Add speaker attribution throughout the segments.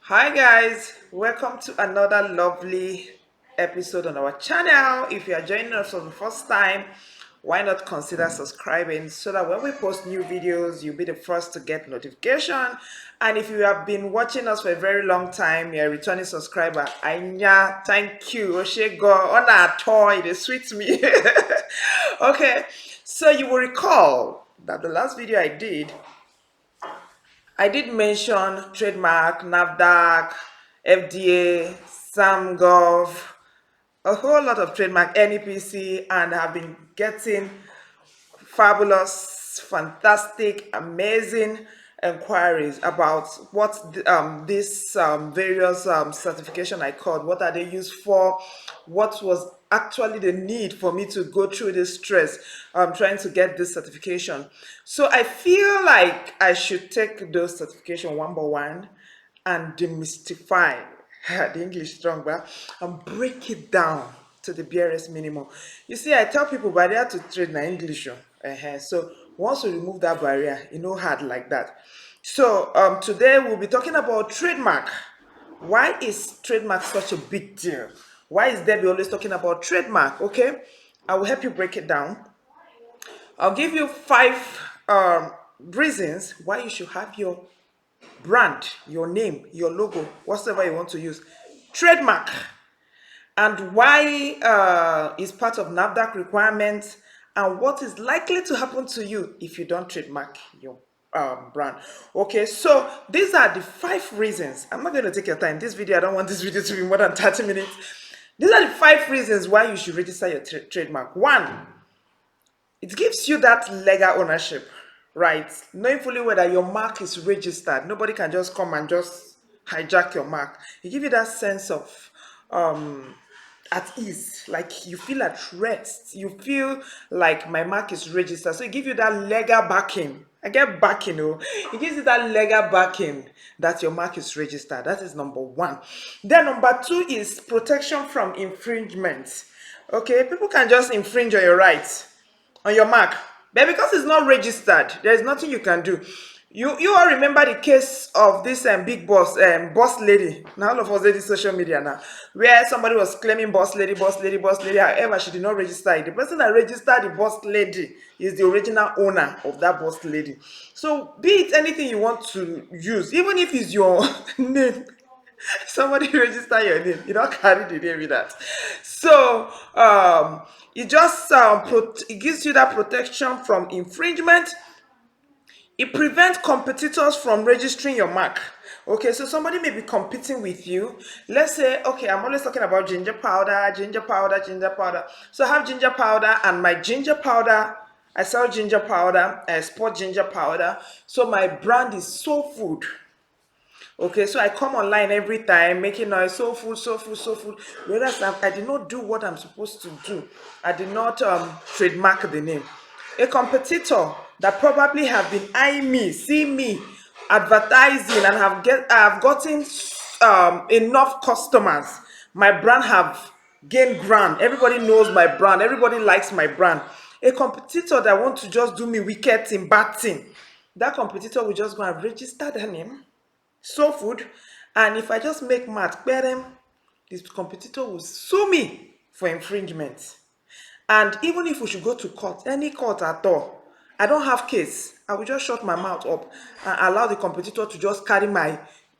Speaker 1: Hi guys, welcome to another lovely episode on our channel. If you are joining us for the first time, why not consider subscribing so that when we post new videos, you'll be the first to get notification. And if you have been watching us for a very long time, you're a returning subscriber. Anya, thank you. Oshego, on our toy, they sweet me. Okay, so you will recall that the last video I did mention trademark, NAFDAC, FDA, SAMGov, a whole lot of trademark, NEPC, and have been getting fabulous, fantastic, amazing inquiries about what this various certification I called, what are they used for, what was actually the need for me to go through this stress trying to get this certification. So I feel like I should take those certification one by one and demystify the English strong, but and break it down to the barest minimum. You see, I tell people barrier to trade na English. So once we remove that barrier, hard like that. So today we'll be talking about trademark. Why is trademark such a big deal? Why is Debbie always talking about trademark? Okay, I will help you break it down. I'll give you five reasons why you should have your brand, your name, your logo, whatever you want to use, trademark, and why is part of NAFDAC requirements, and what is likely to happen to you if you don't trademark your brand. Okay, so these are the five reasons. I'm not going to take your time. This video, I don't want this video to be more than 30 minutes. These are the five reasons why you should register your trademark. One, it gives you that legal ownership, right? Knowing fully whether your mark is registered, nobody can just come and just hijack your mark. It gives you that sense of at ease, like you feel at rest. You feel like my mark is registered. So it gives you that legal backing. I get backing, it gives you that legal backing that your mark is registered. That is number one. Then number two is protection from infringement. Okay, people can just infringe on your rights, on your mark, but because it's not registered, there's nothing you can do. You all remember the case of this big boss lady. Now all of us lady social media now, where somebody was claiming boss lady, boss lady, boss lady. However, she did not register it. The person that registered the boss lady is the original owner of that boss lady. So be it anything you want to use, even if it's your name, somebody register your name, you don't carry the name with that. So it just it gives you that protection from infringement. It prevents competitors from registering your mark. Okay, so somebody may be competing with you. Let's say, okay, I'm always talking about ginger powder, ginger powder, ginger powder. So I have ginger powder, and my ginger powder, I sell ginger powder, I export ginger powder. So my brand is Soul Food. Okay, so I come online every time making noise, so food, so food, so food. Whereas I did not do what I'm supposed to do. I did not trademark the name. A competitor that probably have been eyeing me, see me advertising, and have gotten enough customers. My brand have gained ground. Everybody knows my brand. Everybody likes my brand. A competitor that want to just do me wicked thing, bad thing, that competitor will just go and register their name, Soul Food, and if I just make math, this competitor will sue me for infringement. And even if we should go to court, any court at all, I don't have case. I will just shut my mouth up and allow the competitor to just carry my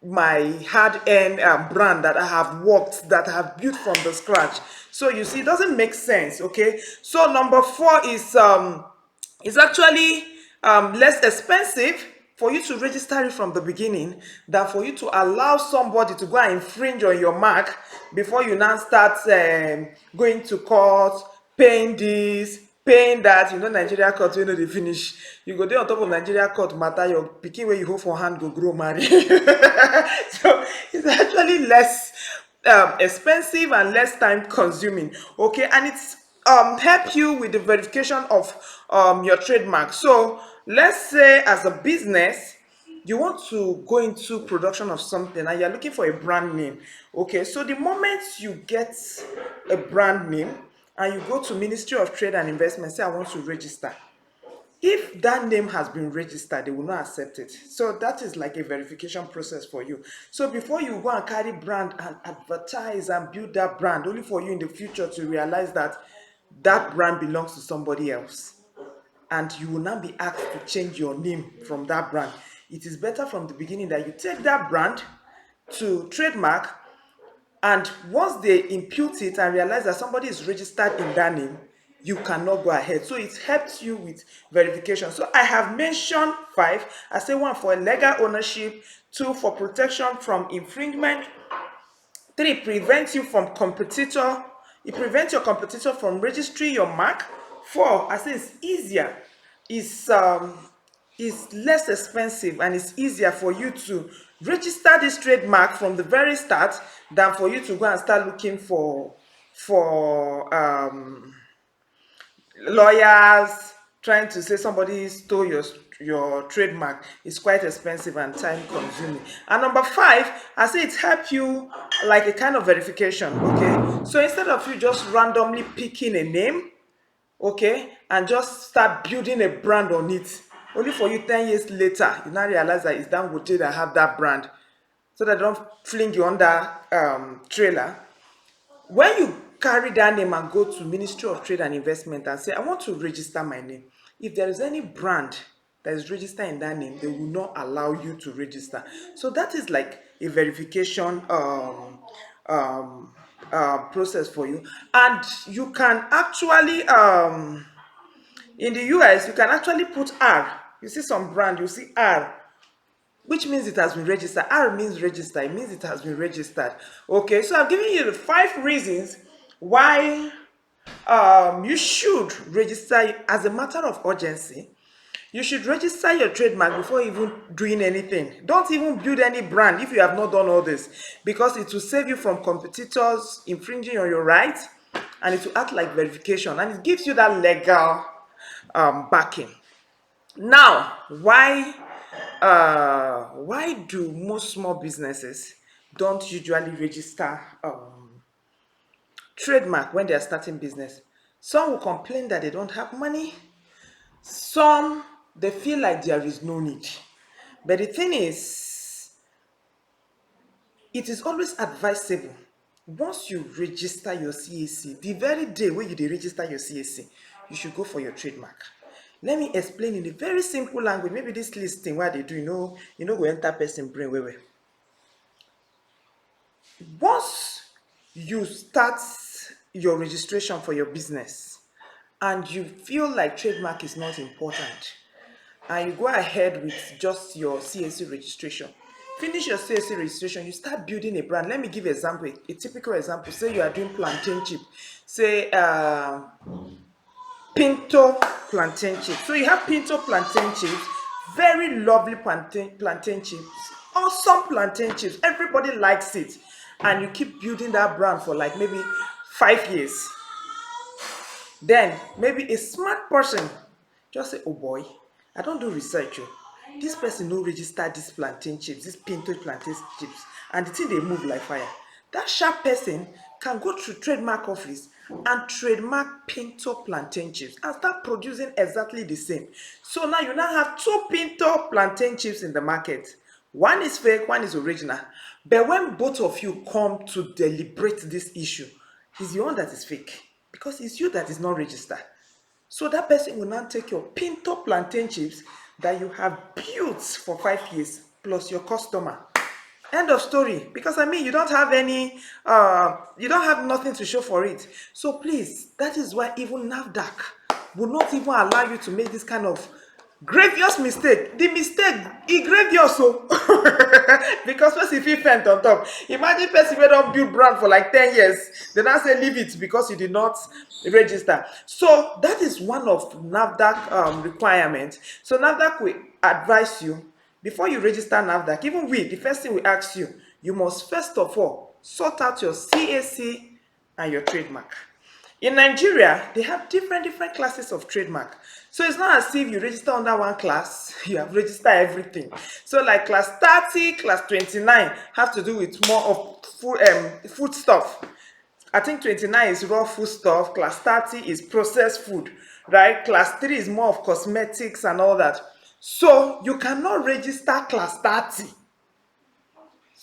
Speaker 1: hard-earned brand that I have worked, that I have built from the scratch. So you see, it doesn't make sense. Okay. So number four is actually less expensive for you to register it from the beginning than for you to allow somebody to go and infringe on your mark before you now start going to court, paying this, paying that. Nigeria court, they finish. You go there on top of Nigeria court matter, your pikin where you hold for hand go grow marry. So it's actually less expensive and less time consuming. Okay, and it's help you with the verification of your trademark. So let's say as a business you want to go into production of something and you're looking for a brand name. Okay, so the moment you get a brand name and you go to Ministry of Trade and Investment, say I want to register, If that name has been registered, they will not accept it. So that is like a verification process for you. So before you go and carry brand and advertise and build that brand, only for you in the future to realize that that brand belongs to somebody else, and you will now be asked to change your name from that brand. It is better from the beginning that you take that brand to trademark, and once they impute it and realize that somebody is registered in that name, you cannot go ahead. So it helps you with verification. So I have mentioned 5. I say 1 for legal ownership, 2 for protection from infringement, 3 prevents you from competitor. It prevents your competitor from registering your mark. 4, I say it's easier. It's less expensive and it's easier for you to register this trademark from the very start than for you to go and start looking for lawyers trying to say somebody stole your trademark. Is quite expensive and time consuming. And number 5, I say it helps you like a kind of verification. Okay, so instead of you just randomly picking a name, okay, and just start building a brand on it, only for you 10 years later you now realize that it's Dangote that have that brand, so that they don't fling you under trailer. When you carry that name and go to Ministry of Trade and Investment and say, I want to register my name, if there is any brand that is registered in that name, they will not allow you to register. So that is like a verification process for you. And you can actually in the US you can actually put R. You see some brand, you see R, which means it has been registered. R means register. It means it has been registered. Okay, so I've given you the 5 reasons why you should register. As a matter of urgency, you should register your trademark before even doing anything. Don't even build any brand if you have not done all this, because it will save you from competitors infringing on your rights, and it will act like verification, and it gives you that legal backing. Now, why do most small businesses don't usually register trademark when they are starting business? Some will complain that they don't have money. Some, they feel like there is no need. But the thing is, it is always advisable, once you register your CAC, the very day when you dey register your CAC, you should go for your trademark. Let me explain in a very simple language. Maybe this listing what they do, you know, go enter person brain well. Once you start your registration for your business and you feel like trademark is not important, and you go ahead with just your CAC registration, finish your CAC registration, you start building a brand. Let me give an example, a typical example. Say you are doing plantain chip, say Pinto plantain chips. So you have Pinto plantain chips, very lovely plantain chips, awesome plantain chips. Everybody likes it, and you keep building that brand for like maybe 5 years. Then maybe a smart person just say, oh boy, I don't do research. Oh. This person no register this plantain chips, this Pinto plantain chips, and the thing they move like fire. That sharp person can go to trademark office and trademark Pinto plantain chips and start producing exactly the same. So now you now have 2 Pinto plantain chips in the market. One is fake, one is original. But when both of you come to deliberate this issue, it's the one that is fake, because it's you that is not registered. So that person will now take your Pinto plantain chips that you have built for 5 years plus your customer. End of story. Because I mean, you don't have any, you don't have nothing to show for it. So please, that is why even NAFDAC will not even allow you to make this kind of grievous mistake. The mistake e grievous so because person fit faint on top. Imagine person wey don build brand for like 10 years, they now say leave it because you did not register. So that is one of NAFDAC requirement. So NAFDAC will advise you, before you register NAFDAC, even we, the first thing we ask you, you must first of all sort out your CAC and your trademark. In Nigeria, they have different classes of trademark. So it's not as if you register under one class, you have registered everything. So like class 30, class 29 have to do with more of food stuff. I think 29 is raw food stuff, class 30 is processed food. right? Class 3 is more of cosmetics and all that. So you cannot register class 30.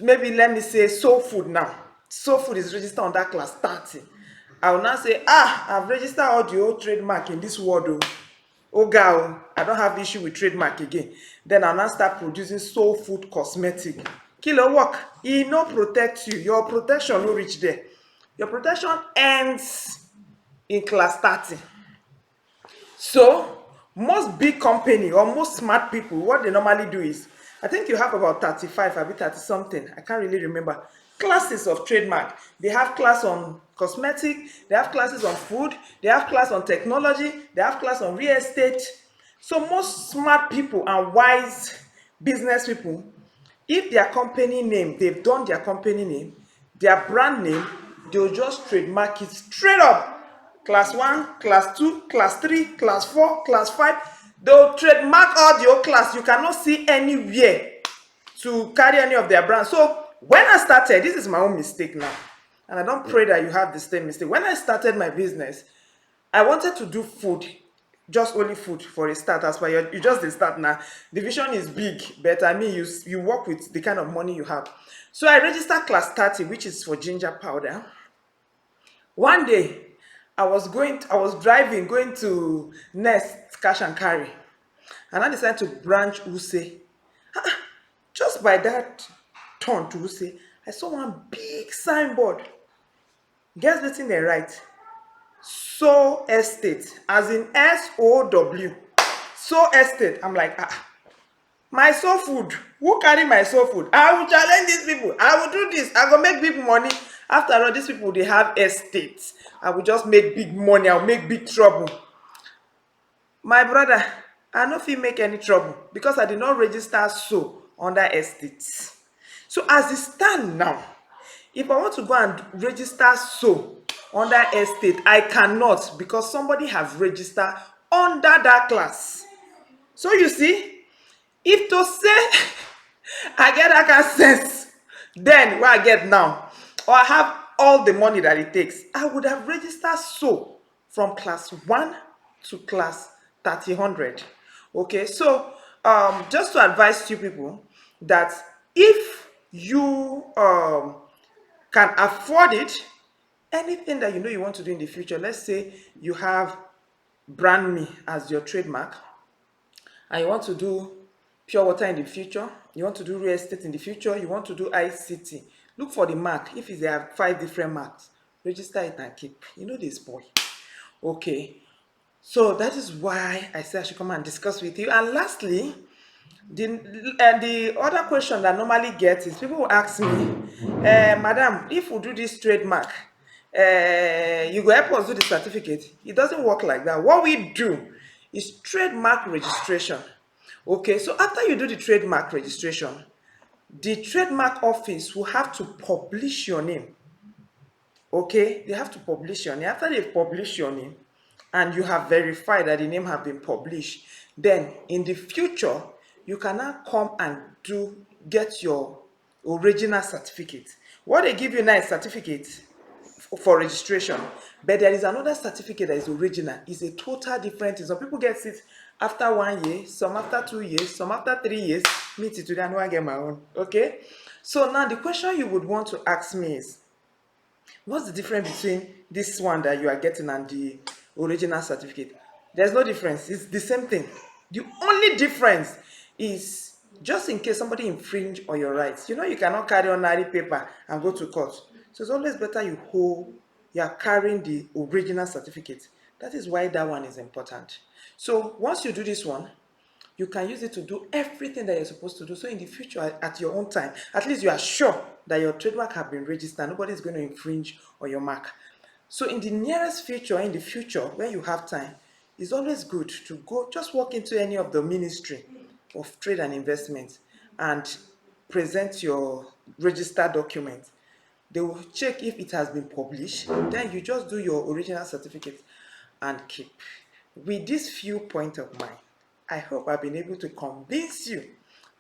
Speaker 1: Maybe let me say soul food now. Soul food is registered under class 30. I will now say, I've registered all the old trademark in this world. Oh girl, I don't have issue with trademark again. Then I'll now start producing soul food cosmetic. Kilo work, e no protect you. Your protection no reach there. Your protection ends in class 30. So most big company or most smart people, what they normally do is, I think you have about 35, a bit 30 something, I can't really remember, classes of trademark. They have class on cosmetic, they have classes on food, they have class on technology, they have class on real estate. So most smart people and wise business people, if their company name, they've done their company name, their brand name, they'll just trademark it straight up. Class 1, class 2, class 3, class 4, class 5. They'll trademark all the whole class. You cannot see anywhere to carry any of their brands. So when I started, this is my own mistake now, and I don't pray that you have the same mistake. When I started my business, I wanted to do food, just only food for a start. As per you just the start now. The vision is big, but I mean you work with the kind of money you have. So I registered class 30, which is for ginger powder. One day, I was driving, going to Nest Cash and Carry, and I decided to branch Use. Just by that turn to Use, I saw one big signboard. Guess wetin they write? So Estate, as in SOW. So Estate. I'm like, my soul food, who carry my soul food? I will challenge these people. I will do this. I go make big money. After all, these people, they have estates. I will just make big money. I'll make big trouble. My brother, I no fit make any trouble because I did not register so under estates. So as it stand now, if I want to go and register so under estate, I cannot because somebody have registered under that class. So you see, if to say I get that kind of sense then what I get now, or I have all the money that it takes, I would have registered so from class 1 to class 3000. Okay, so just to advise you people that if you can afford it, anything that you know you want to do in the future, let's say you have brand me as your trademark, and you want to do pure water in the future, you want to do real estate in the future, you want to do ICT, look for the mark. If they have 5 different marks, register it and keep. You know this boy. Okay, so that is why I said I should come and discuss with you. And lastly, the other question that I normally get is people will ask me, madam, if we do this trademark, you go help us do the certificate. It doesn't work like that. What we do is trademark registration. Okay, so after you do the trademark registration, the trademark office will have to publish your name. Okay, they have to publish your name. After they publish your name and you have verified that the name have been published, then in the future you can now come and get your original certificate. What they give you now is certificate for registration, but there is another certificate that is original. It's a total different thing. Some people get it after 1 year, some after 2 years, some after 3 years. Me today, I know I get my own. Okay, so now the question you would want to ask me is, what's the difference between this one that you are getting and the original certificate? There's no difference. It's the same thing. The only difference is just in case somebody infringe on your rights. You know, you cannot carry ordinary paper and go to court. So it's always better you are carrying the original certificate. That is why that one is important. So once you do this one, you can use it to do everything that you're supposed to do. So in the future, at your own time, at least you are sure that your trademark have been registered. Nobody is going to infringe on your mark. So in the nearest future, in the future, when you have time, it's always good to go, just walk into any of the ministry of trade and investment and present your registered document. They will check if it has been published. Then you just do your original certificate and keep. With this few points of mine, I hope I've been able to convince you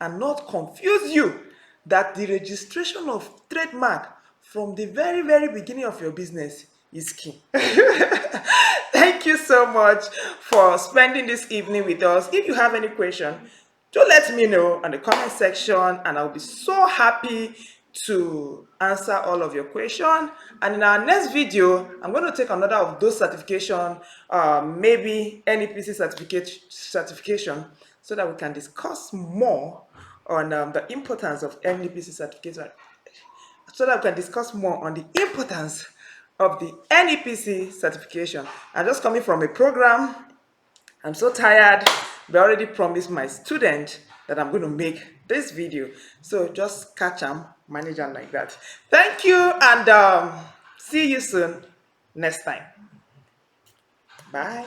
Speaker 1: and not confuse you that the registration of trademark from the very, very beginning of your business is key. thank you so much for spending this evening with us. If you have any question, do let me know in the comment section, and I'll be so happy to answer all of your questions. And in our next video, I'm going to take another of those certification, maybe NEPC certification, so that we can discuss more on the importance of NEPC certification, so that we can discuss more on the importance of the NEPC certification. I'm just coming from a program. I'm so tired. I already promised my student that I'm going to make this video. So just catch them, manage them like that. Thank you, and see you soon next time. Bye.